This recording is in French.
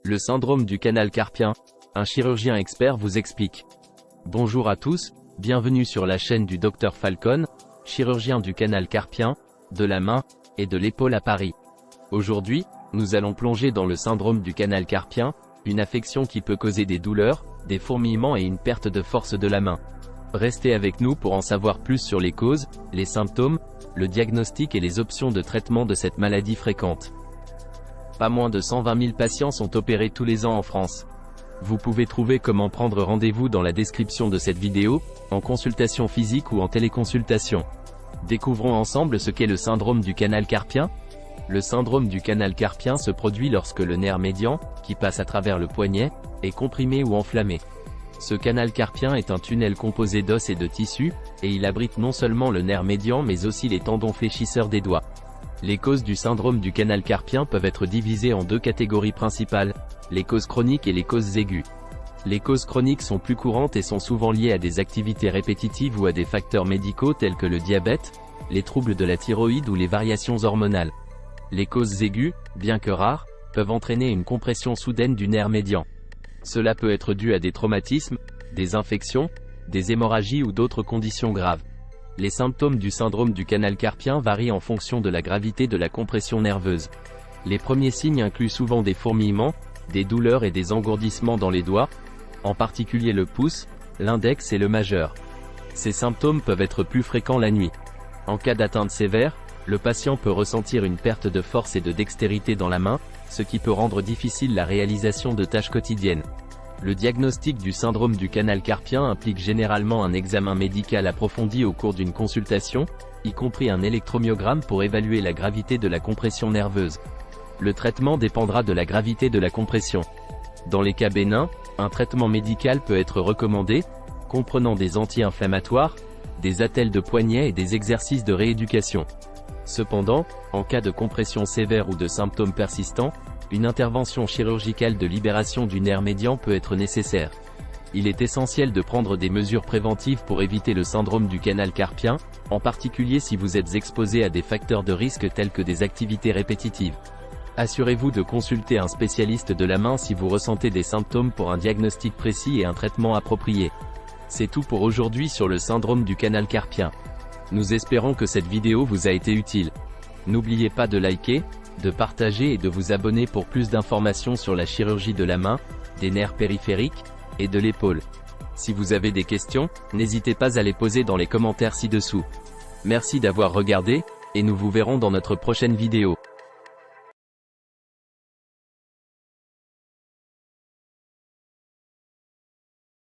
Le syndrome du canal carpien, un chirurgien expert vous explique. Bonjour à tous, bienvenue sur la chaîne du Dr Falcon, chirurgien du canal carpien, de la main et de l'épaule à Paris. Aujourd'hui, nous allons plonger dans le syndrome du canal carpien, une affection qui peut causer des douleurs, des fourmillements et une perte de force de la main. Restez avec nous pour en savoir plus sur les causes, les symptômes, le diagnostic et les options de traitement de cette maladie fréquente. Pas moins de 120 000 patients sont opérés tous les ans en France. Vous pouvez trouver comment prendre rendez-vous dans la description de cette vidéo, en consultation physique ou en téléconsultation. Découvrons ensemble ce qu'est le syndrome du canal carpien. Le syndrome du canal carpien se produit lorsque le nerf médian, qui passe à travers le poignet, est comprimé ou enflammé. Ce canal carpien est un tunnel composé d'os et de tissus, et il abrite non seulement le nerf médian mais aussi les tendons fléchisseurs des doigts. Les causes du syndrome du canal carpien peuvent être divisées en deux catégories principales, les causes chroniques et les causes aiguës. Les causes chroniques sont plus courantes et sont souvent liées à des activités répétitives ou à des facteurs médicaux tels que le diabète, les troubles de la thyroïde ou les variations hormonales. Les causes aiguës, bien que rares, peuvent entraîner une compression soudaine du nerf médian. Cela peut être dû à des traumatismes, des infections, des hémorragies ou d'autres conditions graves. Les symptômes du syndrome du canal carpien varient en fonction de la gravité de la compression nerveuse. Les premiers signes incluent souvent des fourmillements, des douleurs et des engourdissements dans les doigts, en particulier le pouce, l'index et le majeur. Ces symptômes peuvent être plus fréquents la nuit. En cas d'atteinte sévère, le patient peut ressentir une perte de force et de dextérité dans la main, ce qui peut rendre difficile la réalisation de tâches quotidiennes. Le diagnostic du syndrome du canal carpien implique généralement un examen médical approfondi au cours d'une consultation, y compris un électromyogramme pour évaluer la gravité de la compression nerveuse. Le traitement dépendra de la gravité de la compression. Dans les cas bénins, un traitement médical peut être recommandé, comprenant des anti-inflammatoires, des attelles de poignet et des exercices de rééducation. Cependant, en cas de compression sévère ou de symptômes persistants, une intervention chirurgicale de libération du nerf médian peut être nécessaire. Il est essentiel de prendre des mesures préventives pour éviter le syndrome du canal carpien, en particulier si vous êtes exposé à des facteurs de risque tels que des activités répétitives. Assurez-vous de consulter un spécialiste de la main si vous ressentez des symptômes pour un diagnostic précis et un traitement approprié. C'est tout pour aujourd'hui sur le syndrome du canal carpien. Nous espérons que cette vidéo vous a été utile. N'oubliez pas de liker, de partager et de vous abonner pour plus d'informations sur la chirurgie de la main, des nerfs périphériques, et de l'épaule. Si vous avez des questions, n'hésitez pas à les poser dans les commentaires ci-dessous. Merci d'avoir regardé, et nous vous verrons dans notre prochaine vidéo.